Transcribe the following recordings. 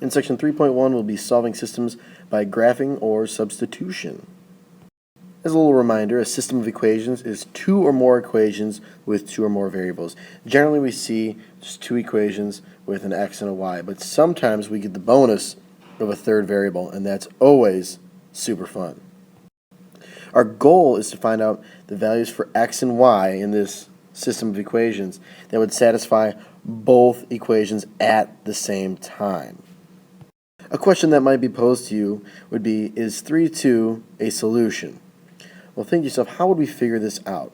In section 3.1, we'll be solving systems by graphing or substitution. As a little reminder, a system of equations is two or more equations with two or more variables. Generally, we see just two equations with an x and a y, but sometimes we get the bonus of a third variable, and that's always super fun. Our goal is to find out the values for x and y in this system of equations that would satisfy both equations at the same time. A question that might be posed to you would be, is 3, 2 a solution? Well, think to yourself, how would we figure this out?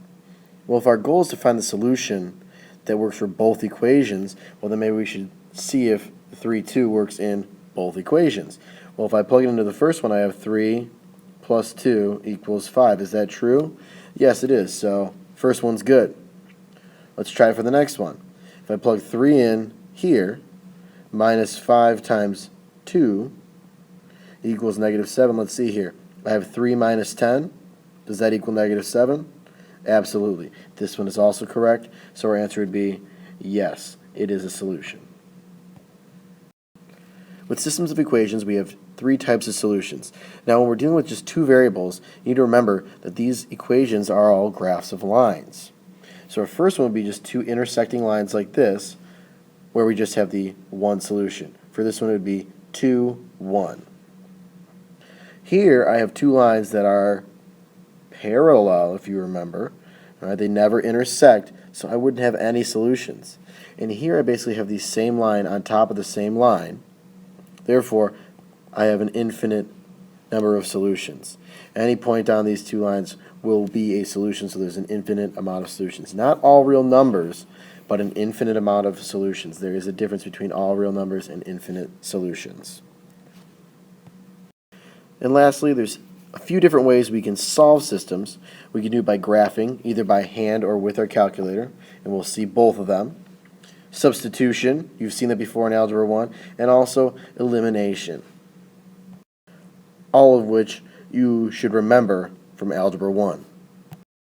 Well, if our goal is to find the solution that works for both equations, well, then maybe we should see if 3, 2 works in both equations. Well, if I plug it into the first one, I have 3 plus 2 equals 5. Is that true? Yes, it is. So, first one's good. Let's try it for the next one. If I plug 3 in here, minus 5 times 2 equals negative 7. Let's see here. I have 3 minus 10. Does that equal negative 7? Absolutely. This one is also correct, so our answer would be yes, it is a solution. With systems of equations, we have three types of solutions. Now, when we're dealing with just two variables, you need to remember that these equations are all graphs of lines. So our first one would be just two intersecting lines like this, where we just have the one solution. For this one, it would be 2, 1. Here, I have two lines that are parallel, if you remember. Right? They never intersect, so I wouldn't have any solutions. And here I basically have the same line on top of the same line. Therefore, I have an infinite number of solutions. Any point on these two lines will be a solution, so there's an infinite amount of solutions. Not all real numbers, but an infinite amount of solutions. There is a difference between all real numbers and infinite solutions. And lastly, there's a few different ways we can solve systems. We can do it by graphing, either by hand or with our calculator, and we'll see both of them. Substitution, you've seen that before in Algebra 1, and also elimination, all of which you should remember from Algebra 1.